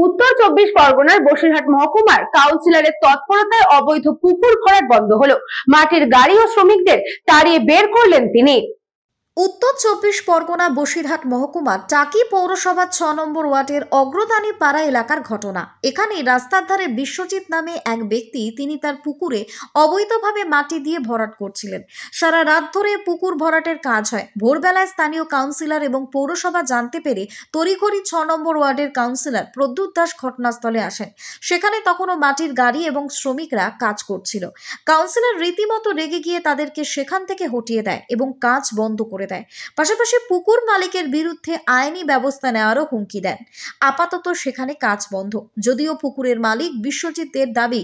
উত্তর 24 পরগনার বসিরহাট মহকুমার কাউন্সিলরের তৎপরতায় অবৈধ পুকুর ভরাট বন্ধ হলো। মাটির গাড়ি ও শ্রমিকদের তাড়িয়ে বের করলেন তিনি। উত্তর 24 পরগনা বসিরহাট মহকুমার টাকি পৌরসভার 6 নম্বর ওয়ার্ডের অগ্রদানী পাড়া এলাকার ঘটনা। এখানে রাস্তার ধারে বিশ্বজিৎ নামে এক ব্যক্তি তিনি তার পুকুরে অবৈধভাবে মাটি দিয়ে ভরাট করছিলেন। সারা রাত ধরে পুকুর ভরাটের কাজ হয়। ভোরবেলায় স্থানীয় কাউন্সিলর এবং পৌরসভা জানতে পেরে তড়িঘড়ি 6 নম্বর ওয়ার্ডের কাউন্সিলর প্রদ্যুৎ দাস ঘটনাস্থলে আসেন। সেখানে তখনও মাটির গাড়ি এবং শ্রমিকরা কাজ করছিল। কাউন্সিলর রীতিমতো রেগে গিয়ে তাদেরকে সেখান থেকে হটিয়ে দেয় এবং কাজ বন্ধ করে দেয়। পাশাপাশি পুকুর মালিকের বিরুদ্ধে আইনি ব্যবস্থা নেওয়ারও হুমকি দেন। আপাতত সেখানে কাজ বন্ধ। যদিও পুকুরের মালিক বিশ্বজিতের দাবি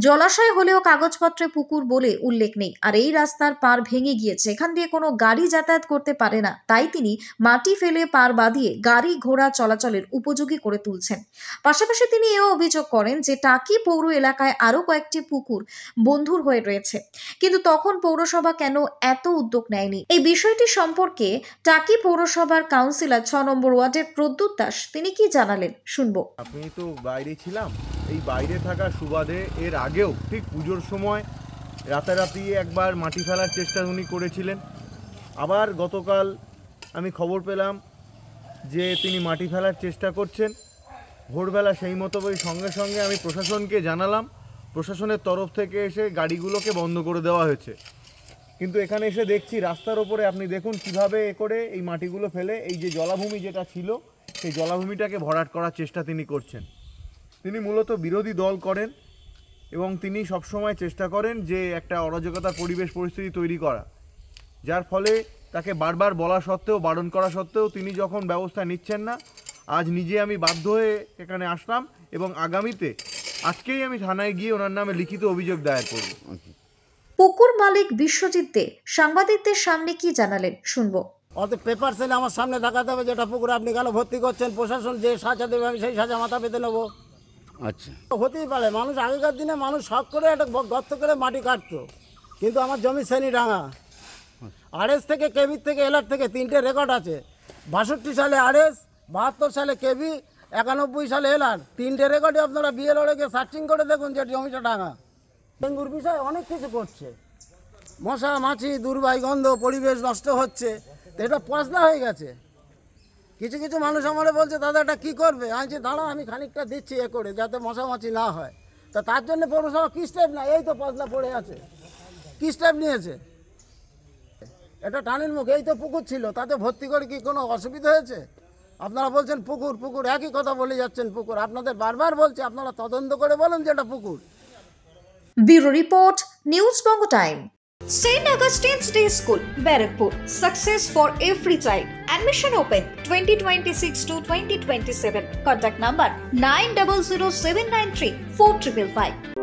জলাশয় হলেও কাগজপত্রে পুকুর বলে উল্লেখ নেই, আর এই রাস্তার পার ভেঙে গিয়েছে, এখান দিয়ে কোনো গাড়ি যাতায়াত করতে পারে না, তাই তিনি মাটি ফেলে পার বাঁধিয়ে গাড়ি ঘোড়া চলাচলের উপযোগী করে তুলছেন। পাশাপাশি তিনি এও অভিযোগ করেন যে টাকি পৌর এলাকায় আরো কয়েকটি পুকুর বন্ধুর হয়ে রয়েছে, কিন্তু তখন পৌরসভা কেন এত উদ্যোগ নেয়নি। এই বিষয়টি সম্পর্কে টাকি পৌরসভার কাউন্সিলর 6 নম্বর ওয়ার্ডের প্রদ্যুৎ দাস তিনি কি জানালেন শুনবো। আমি তো বাইরে ছিলাম, এই বাইরে থাকা সুবাদে এর আগেও ঠিক পুজোর সময় রাতারাতি একবার মাটি ফেলার চেষ্টা উনি করেছিলেন। আবার গতকাল আমি খবর পেলাম যে তিনি মাটি ফেলার চেষ্টা করছেন। ভোরবেলা সেই মতো সঙ্গে সঙ্গে আমি প্রশাসনকে জানালাম। প্রশাসনের তরফ থেকে এসে গাড়িগুলোকে বন্ধ করে দেওয়া হয়েছে। কিন্তু এখানে এসে দেখছি রাস্তার ওপরে আপনি দেখুন কিভাবে করে এই মাটিগুলো ফেলে এই যে জলাভূমি যেটা ছিল সেই জলাভূমিটাকে ভরাট করার চেষ্টা তিনি করছেন। তিনি মূলত বিরোধী দল করেন এবং তিনি সবসময় চেষ্টা করেন যে একটা অরাজকতার পরিবেশ পরিস্থিতি তৈরি করা, যার ফলে তাকে বারবার বলা সত্ত্বেও, বারণ করা সত্ত্বেও তিনি যখন ব্যবস্থা নিচ্ছেন না, আজ নিজে আমি বাধ্য হয়ে এখানে আসলাম এবং আগামীতে আজকেই আমি থানায় গিয়ে ওনার নামে লিখিত অভিযোগ দায়ের করব। পুকুর মালিক বিশ্বজিৎ দে সাংবাদিকদের সামনে কি জানালেন শুনবো। অত পেপার সেলে আমার সামনে দেখাতে হবে যেটা পুকুরে আপনি কেন ভর্তি করছেন, প্রশাসন যে সাজা দেবে আমি সেই সাজা মাথা পেতে নেবো। আচ্ছা, হতেই পারে। মানুষ আগেকার দিনে মানুষ শখ করে একটা গর্ত করে মাটি কাটতো, কিন্তু আমার জমি শ্রেণী ডাঙা। আরএস থেকে, কেবির থেকে, এলার থেকে 3টে রেকর্ড আছে। 62 সালে আরএস, 72 সালে কেবি, 91 সালে এলার, 3টে রেকর্ডে আপনারা বিএলওকে সার্চিং করে দেখুন যে জমিটা ডাঙা। ডেঙ্গুর বিষয়ে অনেক কিছু করছে, মশা মাছি, দুর্বাই গন্ধ, পরিবেশ নষ্ট হচ্ছে, এটা পয়সা হয়ে গেছে। কিছু কিছু মানুষ আমারে বলছে দাদা এটা কী করবে, আমি দাঁড়া আমি খানিকটা দিচ্ছি এ করে যাতে মশা মাছি না হয়। তা তার জন্য পৌরসভা কী স্টেপ না, এই তো পয়সা পড়ে আছে, কী স্টেপ নিয়েছে? এটা টানের মুখ, এই তো পুকুর ছিল, তাতে ভর্তি করে কি কোনো অসুবিধা হয়েছে? আপনারা বলছেন পুকুর পুকুর, একই কথা বলে যাচ্ছেন পুকুর। আপনাদের বারবার বলছে আপনারা তদন্ত করে বলেন যে এটা পুকুর। Bureau report, news Banga time. St. Augustine's Day School, Barrackpur. Success for every child. Admission open 2026 to 2027. Contact number 900793 4555.